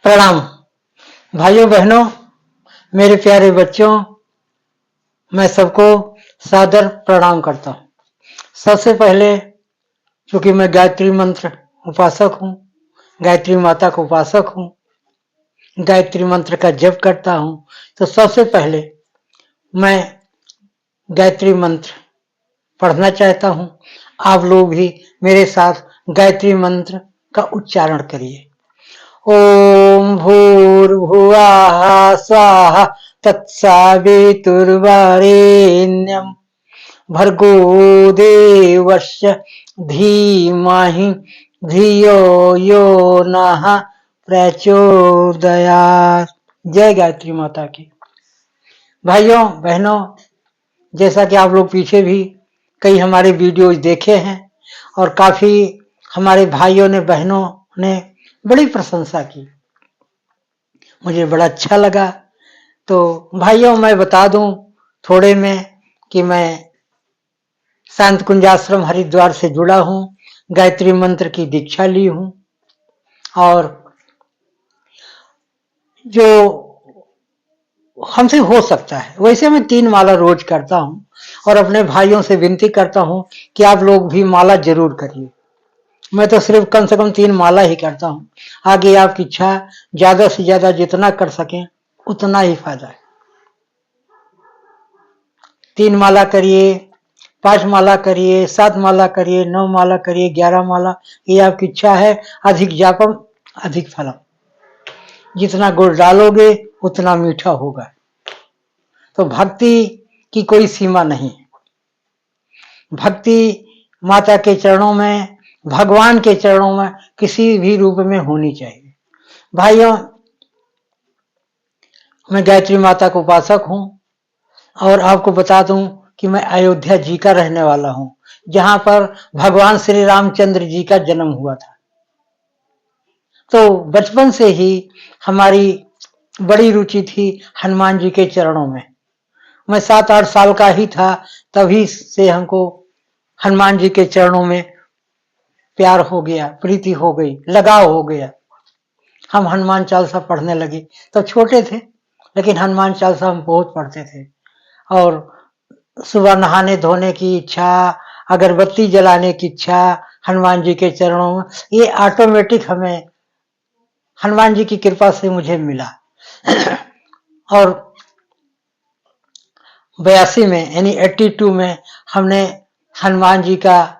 प्रणाम भाइयों बहनों, मेरे प्यारे बच्चों, मैं सबको सादर प्रणाम करता हूँ। सबसे पहले चूंकि मैं गायत्री मंत्र उपासक हूँ, गायत्री माता का उपासक हूँ, गायत्री मंत्र का जप करता हूँ, तो सबसे पहले मैं गायत्री मंत्र पढ़ना चाहता हूँ। आप लोग भी मेरे साथ गायत्री मंत्र का उच्चारण करिए। ओम भूर्भुवः स्वाहा तत्सवितुर्वरेण्यं भर्गो देवस्य धीमहि धियो यो नः प्रचोदयात्। जय गायत्री माता की। भाइयों बहनों, जैसा कि आप लोग पीछे भी कई हमारे वीडियोज देखे हैं और काफी हमारे भाइयों ने बहनों ने बड़ी प्रशंसा की, मुझे बड़ा अच्छा लगा। तो भाइयों मैं बता दूं थोड़े में कि मैं शांत कुंजाश्रम हरिद्वार से जुड़ा हूं, गायत्री मंत्र की दीक्षा ली हूं और जो हमसे हो सकता है वैसे मैं 3 माला रोज करता हूं और अपने भाइयों से विनती करता हूं कि आप लोग भी माला जरूर करिए। मैं तो सिर्फ कम से कम 3 माला ही करता हूं, आगे आपकी इच्छा, ज्यादा से ज्यादा जितना कर सकें उतना ही फायदा है। 3 माला करिए, 5 माला करिए, 7 माला करिए, 9 माला करिए, 11 माला, ये आपकी इच्छा है। अधिक जापम अधिक फलम, जितना गुड़ डालोगे उतना मीठा होगा। तो भक्ति की कोई सीमा नहीं है। भक्ति माता के चरणों में, भगवान के चरणों में किसी भी रूप में होनी चाहिए। भाइयों, मैं गायत्री माता का उपासक हूं और आपको बता दूं कि मैं अयोध्या जी का रहने वाला हूं, जहां पर भगवान श्री रामचंद्र जी का जन्म हुआ था। तो बचपन से ही हमारी बड़ी रुचि थी हनुमान जी के चरणों में। मैं 7-8 साल का ही था, तभी से हमको हनुमान जी के चरणों में प्यार हो गया, प्रीति हो गई, लगाव हो गया। हम हनुमान चालीसा पढ़ने लगे। तो छोटे थे लेकिन हनुमान चालीसा हम बहुत पढ़ते थे और सुबह नहाने धोने की इच्छा, अगरबत्ती जलाने की इच्छा हनुमान जी के चरणों में, ये ऑटोमेटिक हमें हनुमान जी की कृपा से मुझे मिला। और 82 में यानी 82 में हमने हनुमान जी का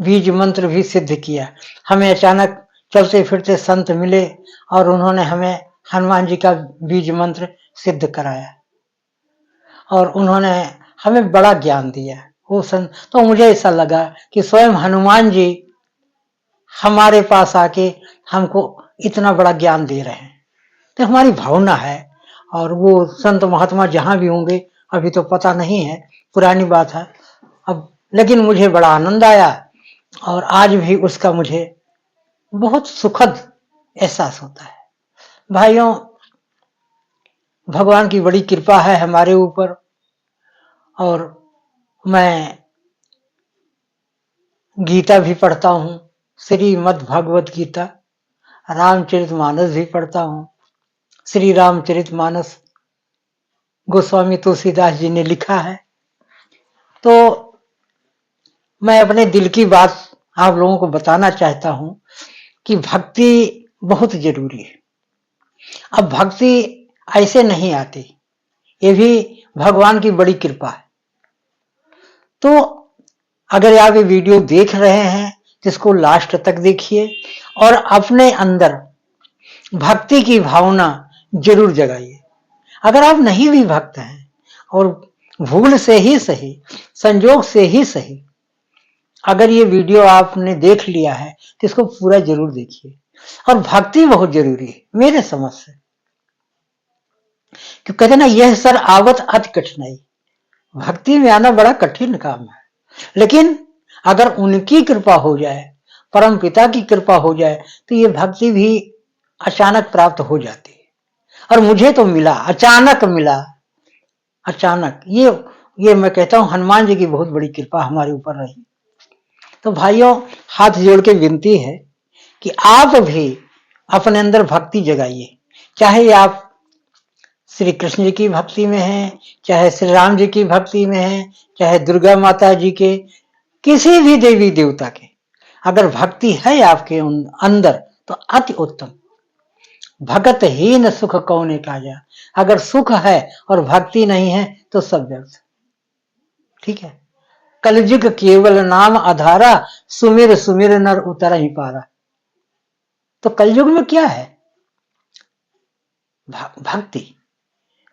बीज मंत्र भी सिद्ध किया। हमें अचानक चलते फिरते संत मिले और उन्होंने हमें हनुमान जी का बीज मंत्र सिद्ध कराया और उन्होंने हमें बड़ा ज्ञान दिया वो संत। तो मुझे ऐसा लगा कि स्वयं हनुमान जी हमारे पास आके हमको इतना बड़ा ज्ञान दे रहे हैं। तो हमारी भावना है और वो संत महात्मा जहां भी होंगे अभी तो पता नहीं है, पुरानी बात है अब, लेकिन मुझे बड़ा आनंद आया और आज भी उसका मुझे बहुत सुखद एहसास होता है। भाइयों, भगवान की बड़ी कृपा है हमारे ऊपर और मैं गीता भी पढ़ता हूँ, श्रीमद् भगवत गीता, रामचरितमानस भी पढ़ता हूँ। श्री रामचरितमानस गोस्वामी तुलसीदास जी ने लिखा है। तो मैं अपने दिल की बात आप लोगों को बताना चाहता हूं कि भक्ति बहुत जरूरी है। अब भक्ति ऐसे नहीं आती, ये भी भगवान की बड़ी कृपा है। तो अगर आप ये वीडियो देख रहे हैं तो इसको लास्ट तक देखिए और अपने अंदर भक्ति की भावना जरूर जगाइए। अगर आप नहीं भी भक्त हैं और भूल से ही सही, संजोग से ही सही, अगर ये वीडियो आपने देख लिया है तो इसको पूरा जरूर देखिए। और भक्ति बहुत जरूरी है मेरे समझ से, क्यों कहते ना, यह सर आवत अति कठिनाई। भक्ति में आना बड़ा कठिन काम है, लेकिन अगर उनकी कृपा हो जाए, परम पिता की कृपा हो जाए, तो ये भक्ति भी अचानक प्राप्त हो जाती है। और मुझे तो मिला, अचानक मिला, अचानक। ये मैं कहता हूं हनुमान जी की बहुत बड़ी कृपा हमारे ऊपर रही। तो भाइयों, हाथ जोड़ के विनती है कि आप भी अपने अंदर भक्ति जगाइए। चाहे आप श्री कृष्ण जी की भक्ति में हैं, चाहे श्री राम जी की भक्ति में हैं, चाहे दुर्गा माता जी के, किसी भी देवी देवता के, अगर भक्ति है आपके अंदर तो अति उत्तम। भगत ही न सुख कौने काजा, अगर सुख है और भक्ति नहीं है तो सब व्यर्थ। ठीक है। कलयुग केवल नाम आधारा, सुमिर सुमिर नर उतर ही पारा। तो कलयुग में क्या है? भक्ति।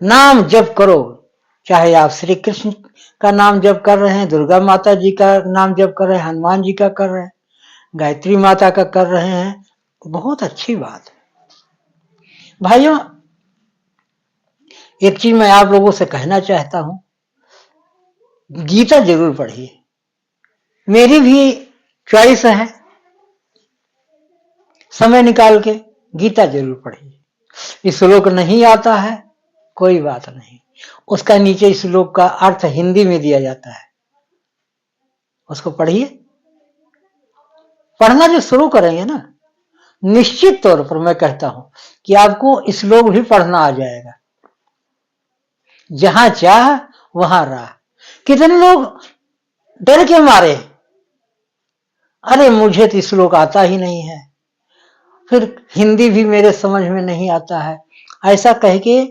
नाम जप करो, चाहे आप श्री कृष्ण का नाम जप कर रहे हैं, दुर्गा माता जी का नाम जप कर रहे हैं, हनुमान जी का कर रहे हैं, गायत्री माता का कर रहे हैं, बहुत अच्छी बात है। भाइयों, एक चीज मैं आप लोगों से कहना चाहता हूं, गीता जरूर पढ़िए। मेरी भी चॉइस है, समय निकाल के गीता जरूर पढ़िए। श्लोक नहीं आता है कोई बात नहीं, उसका नीचे श्लोक का अर्थ हिंदी में दिया जाता है, उसको पढ़िए। पढ़ना जो शुरू करेंगे ना, निश्चित तौर पर मैं कहता हूं कि आपको श्लोक भी पढ़ना आ जाएगा। जहां चाह वहां राह। कितने लोग डर के मारे, अरे मुझे तो श्लोक आता ही नहीं है, फिर हिंदी भी मेरे समझ में नहीं आता है, ऐसा कह के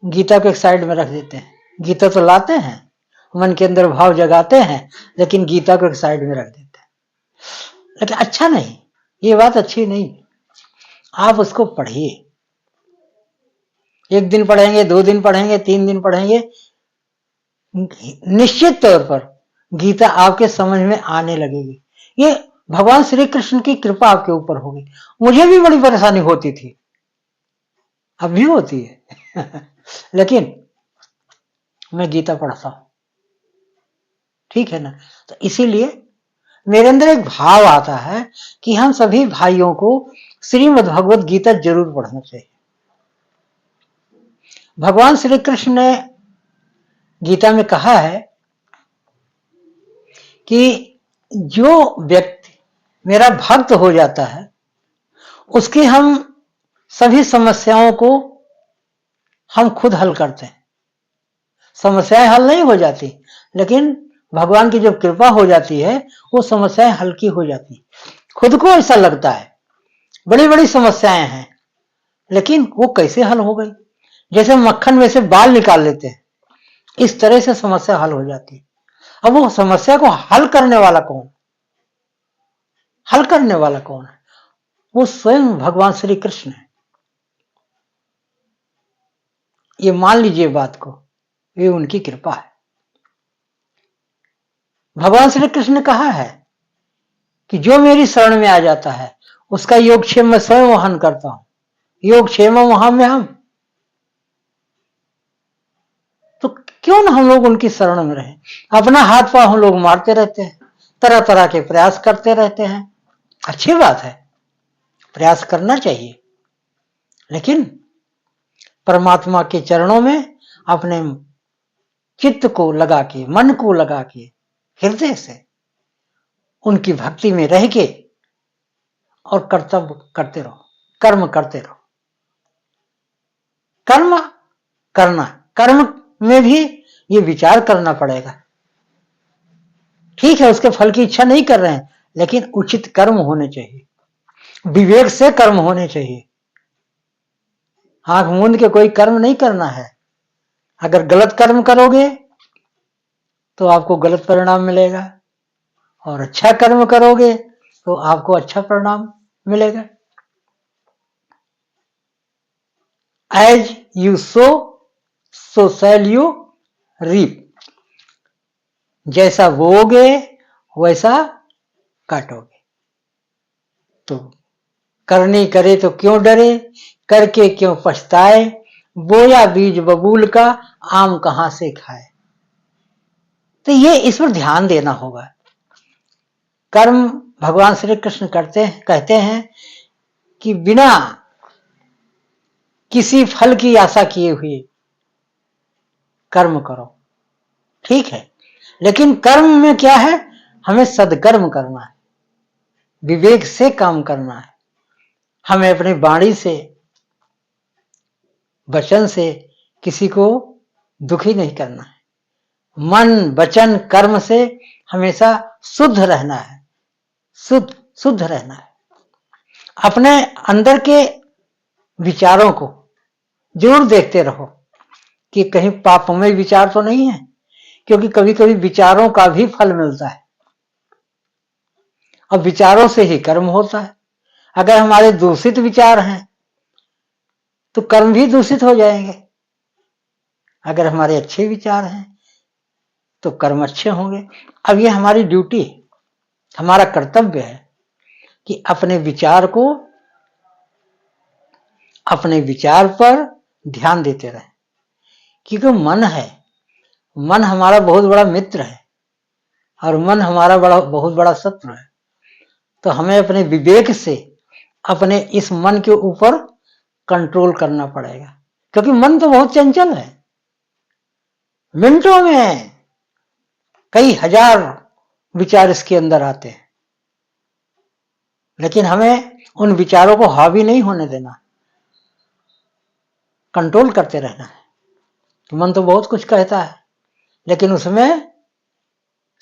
गीता को एक साइड में रख देते हैं। गीता तो लाते हैं, मन के अंदर भाव जगाते हैं, लेकिन गीता को एक साइड में रख देते हैं। लेकिन अच्छा नहीं, ये बात अच्छी नहीं। आप उसको पढ़िए, एक दिन पढ़ेंगे, 2 दिन पढ़ेंगे, 3 दिन पढ़ेंगे, निश्चित तौर पर गीता आपके समझ में आने लगेगी। ये भगवान श्री कृष्ण की कृपा आपके ऊपर होगी। मुझे भी बड़ी परेशानी होती थी, अब भी होती है लेकिन मैं गीता पढ़ता हूं, ठीक है ना। तो इसीलिए मेरे अंदर एक भाव आता है कि हम सभी भाइयों को श्रीमद् भगवत गीता जरूर पढ़ना चाहिए। भगवान श्री कृष्ण ने गीता में कहा है कि जो व्यक्ति मेरा भक्त हो जाता है, उसकी हम सभी समस्याओं को हम खुद हल करते हैं। समस्याएं हल नहीं हो जाती, लेकिन भगवान की जब कृपा हो जाती है, वो समस्याएं हल्की हो जाती। खुद को ऐसा लगता है बड़ी बड़ी समस्याएं हैं, लेकिन वो कैसे हल हो गई, जैसे मक्खन में से बाल निकाल लेते हैं, इस तरह से समस्या हल हो जाती है। अब वो समस्या को हल करने वाला कौन? हल करने वाला कौन है? वो स्वयं भगवान श्री कृष्ण है। ये मान लीजिए बात को, ये उनकी कृपा है। भगवान श्री कृष्ण ने कहा है कि जो मेरी शरण में आ जाता है उसका योगक्षेम मैं स्वयं वहन करता हूं, योगक्षेम वहां में हम। तो क्यों ना हम लोग उनकी शरण में रहें। अपना हाथ पांव हम लोग मारते रहते हैं, तरह तरह के प्रयास करते रहते हैं, अच्छी बात है, प्रयास करना चाहिए, लेकिन परमात्मा के चरणों में अपने चित्त को लगा के, मन को लगा के, हृदय से उनकी भक्ति में रह के और कर्तव्य करते रहो, कर्म करते रहो। कर्म करना, कर्म में भी ये विचार करना पड़ेगा। ठीक है, उसके फल की इच्छा नहीं कर रहे हैं, लेकिन उचित कर्म होने चाहिए, विवेक से कर्म होने चाहिए। आंख मूंद के कोई कर्म नहीं करना है। अगर गलत कर्म करोगे तो आपको गलत परिणाम मिलेगा, और अच्छा कर्म करोगे तो आपको अच्छा परिणाम मिलेगा। As you sow so shall you reap. जैसा बोओगे वैसा काटोगे। तो करनी करे तो क्यों डरे, करके क्यों पछताए, बोया बीज बबूल का आम कहां से खाए। तो ये इस पर ध्यान देना होगा। कर्म भगवान श्री कृष्ण कहते हैं कि बिना किसी फल की आशा किए हुए कर्म करो, ठीक है, लेकिन कर्म में क्या है, हमें सदकर्म करना है, विवेक से काम करना है। हमें अपनी वाणी से, वचन से किसी को दुखी नहीं करना है। मन वचन कर्म से हमेशा शुद्ध रहना है, शुद्ध रहना है। अपने अंदर के विचारों को जरूर देखते रहो कि कहीं पापमय विचार तो नहीं है, क्योंकि कभी कभी विचारों का भी फल मिलता है और विचारों से ही कर्म होता है। अगर हमारे दूषित विचार हैं तो कर्म भी दूषित हो जाएंगे, अगर हमारे अच्छे विचार हैं तो कर्म अच्छे होंगे। अब ये हमारी ड्यूटी है, हमारा कर्तव्य है कि अपने विचार पर ध्यान देते रहें, क्योंकि मन है, मन हमारा बहुत बड़ा मित्र है और मन हमारा बहुत बड़ा शत्रु है। तो हमें अपने विवेक से अपने इस मन के ऊपर कंट्रोल करना पड़ेगा, क्योंकि मन तो बहुत चंचल है। मिनटों में कई हजार विचार इसके अंदर आते हैं, लेकिन हमें उन विचारों को हावी नहीं होने देना, कंट्रोल करते रहना है। तो मन तो बहुत कुछ कहता है, लेकिन उसमें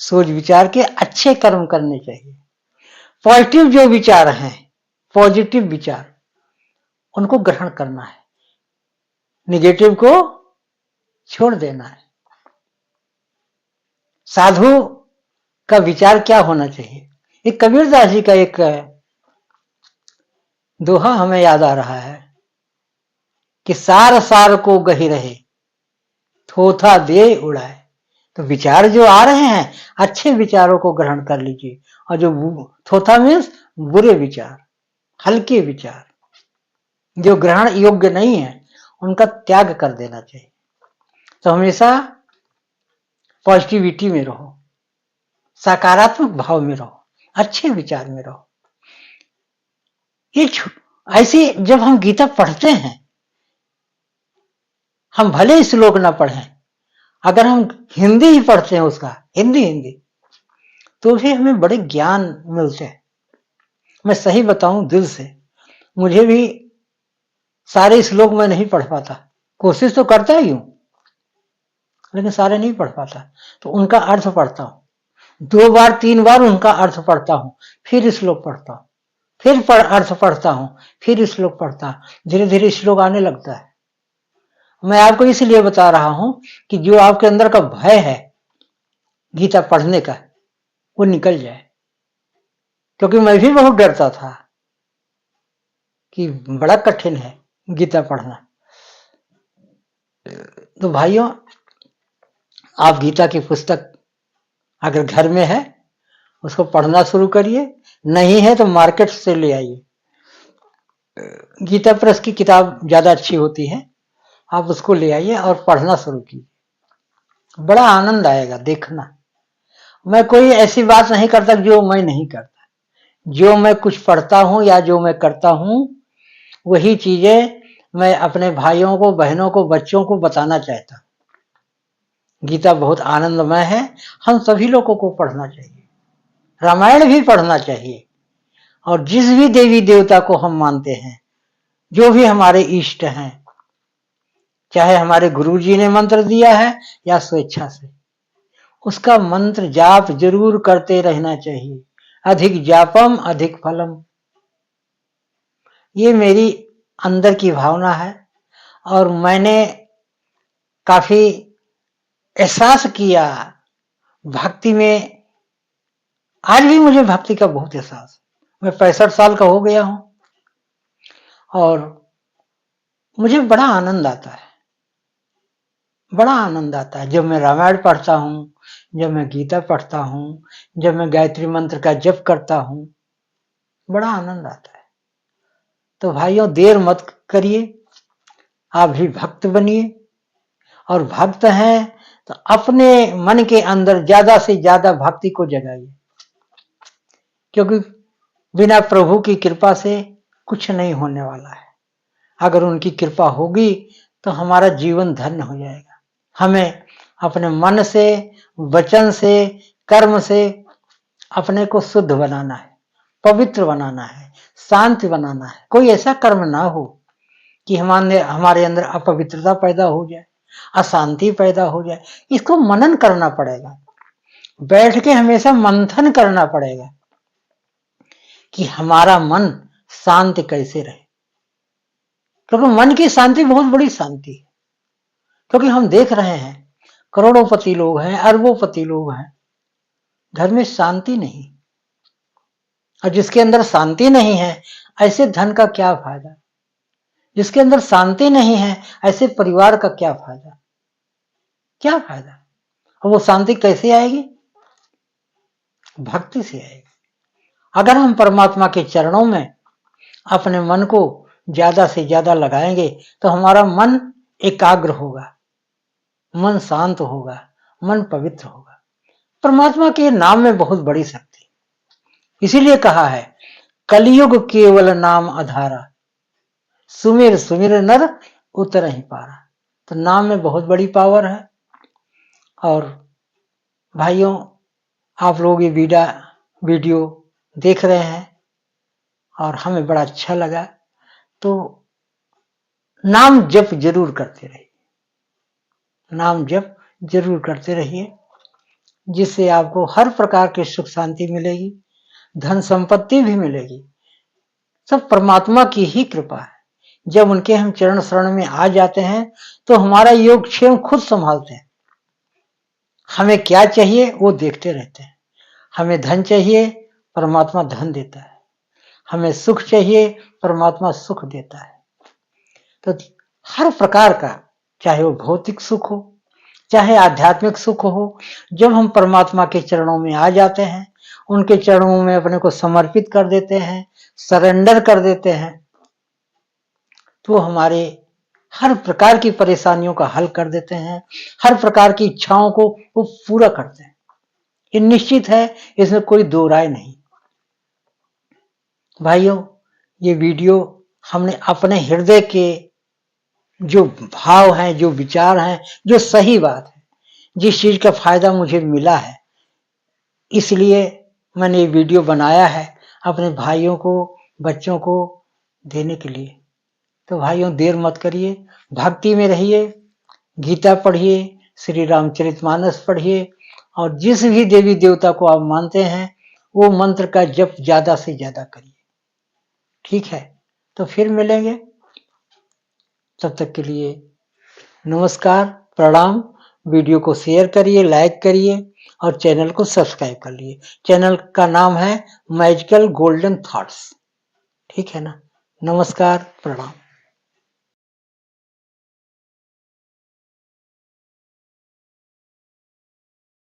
सोच विचार के अच्छे कर्म करने चाहिए। पॉजिटिव जो विचार हैं, पॉजिटिव विचार, उनको ग्रहण करना है, निगेटिव को छोड़ देना है। साधु का विचार क्या होना चाहिए? एक कबीरदास जी का एक दोहा हमें याद आ रहा है कि सार सार को गही रहे, थोथा दे उड़ाए। तो विचार जो आ रहे हैं, अच्छे विचारों को ग्रहण कर लीजिए, और जो थोथा मीन्स बुरे विचार, हल्के विचार जो ग्रहण योग्य नहीं है, उनका त्याग कर देना चाहिए। तो हमेशा पॉजिटिविटी में रहो, सकारात्मक भाव में रहो, अच्छे विचार में रहो। ये ऐसे जब हम गीता पढ़ते हैं, हम भले श्लोक ना पढ़ें, अगर हम हिंदी ही पढ़ते हैं उसका, हिंदी तो भी हमें बड़े ज्ञान मिलते हैं। मैं सही बताऊं दिल से, मुझे भी सारे श्लोक मैं नहीं पढ़ पाता, कोशिश तो करता ही हूं, लेकिन सारे नहीं पढ़ पाता। तो उनका अर्थ पढ़ता हूं, 2 बार 3 बार उनका अर्थ पढ़ता हूं, फिर श्लोक पढ़ता हूं, फिर अर्थ पढ़ता हूं, फिर श्लोक पढ़ता हूं, धीरे धीरे श्लोक आने लगता है। मैं आपको इसलिए बता रहा हूं कि जो आपके अंदर का भय है गीता पढ़ने का, वो निकल जाए। क्योंकि मैं भी बहुत डरता था कि बड़ा कठिन है गीता पढ़ना। तो भाइयों, आप गीता की पुस्तक अगर घर में है उसको पढ़ना शुरू करिए, नहीं है तो मार्केट से ले आइए। गीता प्रेस की किताब ज्यादा अच्छी होती है, आप उसको ले आइए और पढ़ना शुरू कीजिए, बड़ा आनंद आएगा देखना। मैं कोई ऐसी बात नहीं करता जो मैं नहीं करता, जो मैं कुछ पढ़ता हूं या जो मैं करता हूं, वही चीजें मैं अपने भाइयों को, बहनों को, बच्चों को बताना चाहता। गीता बहुत आनंदमय है, हम सभी लोगों को पढ़ना चाहिए, रामायण भी पढ़ना चाहिए। और जिस भी देवी देवता को हम मानते हैं, जो भी हमारे इष्ट हैं, चाहे हमारे गुरुजी ने मंत्र दिया है या स्वेच्छा से, उसका मंत्र जाप जरूर करते रहना चाहिए। अधिक जापम अधिक फलम, ये मेरी अंदर की भावना है। और मैंने काफी एहसास किया भक्ति में, आज भी मुझे भक्ति का बहुत एहसास है। मैं 65 साल का हो गया हूं और मुझे बड़ा आनंद आता है, बड़ा आनंद आता है जब मैं रामायण पढ़ता हूं, जब मैं गीता पढ़ता हूं, जब मैं गायत्री मंत्र का जप करता हूं, बड़ा आनंद आता है। तो भाइयों, देर मत करिए, आप भी भक्त बनिए, और भक्त हैं तो अपने मन के अंदर ज्यादा से ज्यादा भक्ति को जगाइए, क्योंकि बिना प्रभु की कृपा से कुछ नहीं होने वाला है। अगर उनकी कृपा होगी तो हमारा जीवन धन्य हो जाएगा। हमें अपने मन से, वचन से, कर्म से अपने को शुद्ध बनाना है, पवित्र बनाना है, शांत बनाना है। कोई ऐसा कर्म ना हो कि हमारे अंदर अपवित्रता पैदा हो जाए, अशांति पैदा हो जाए। इसको मनन करना पड़ेगा, बैठ के हमेशा मंथन करना पड़ेगा कि हमारा मन शांत कैसे रहे, क्योंकि मन की शांति बहुत बड़ी शांति है। क्योंकि हम देख रहे हैं करोड़ोंपति लोग हैं, अरबोंपति लोग हैं, घर में शांति नहीं। और जिसके अंदर शांति नहीं है, ऐसे धन का क्या फायदा? जिसके अंदर शांति नहीं है, ऐसे परिवार का क्या फायदा? क्या फायदा? और वो शांति कैसे आएगी? भक्ति से आएगी। अगर हम परमात्मा के चरणों में अपने मन को ज्यादा से ज्यादा लगाएंगे तो हमारा मन एकाग्र होगा, मन शांत होगा, मन पवित्र होगा। परमात्मा के नाम में बहुत बड़ी शक्ति, इसीलिए कहा है कलयुग केवल नाम आधारा, सुमिर सुमिर नर उतर ही पारा। तो नाम में बहुत बड़ी पावर है। और भाइयों, आप लोग ये वीडियो देख रहे हैं और हमें बड़ा अच्छा लगा, तो नाम जप जरूर करते रहिए, नाम जप जरूर करते रहिए, जिससे आपको हर प्रकार की सुख शांति मिलेगी, धन संपत्ति भी मिलेगी। सब परमात्मा की ही कृपा है। जब उनके हम चरण शरण में आ जाते हैं तो हमारा योगक्षेम खुद संभालते हैं। हमें क्या चाहिए वो देखते रहते हैं। हमें धन चाहिए, परमात्मा धन देता है। हमें सुख चाहिए, परमात्मा सुख देता है। तो हर प्रकार का, चाहे वो भौतिक सुख हो, चाहे आध्यात्मिक सुख हो, जब हम परमात्मा के चरणों में आ जाते हैं, उनके चरणों में अपने को समर्पित कर देते हैं, सरेंडर कर देते हैं, तो हमारे हर प्रकार की परेशानियों का हल कर देते हैं, हर प्रकार की इच्छाओं को वो पूरा करते हैं। ये निश्चित है, इसमें कोई दो राय नहीं। भाइयों, ये वीडियो हमने अपने हृदय के जो भाव हैं, जो विचार हैं, जो सही बात है, जिस चीज का फायदा मुझे मिला है, इसलिए मैंने ये वीडियो बनाया है अपने भाइयों को, बच्चों को देने के लिए। तो भाइयों, देर मत करिए, भक्ति में रहिए, गीता पढ़िए, श्री रामचरितमानस पढ़िए, और जिस भी देवी देवता को आप मानते हैं वो मंत्र का जप ज्यादा से ज्यादा करिए। ठीक है, तो फिर मिलेंगे, तब तक के लिए नमस्कार, प्रणाम। वीडियो को शेयर करिए, लाइक करिए और चैनल को सब्सक्राइब कर लिए। चैनल का नाम है मैजिकल गोल्डन थॉट्स। ठीक है ना? नमस्कार, प्रणाम।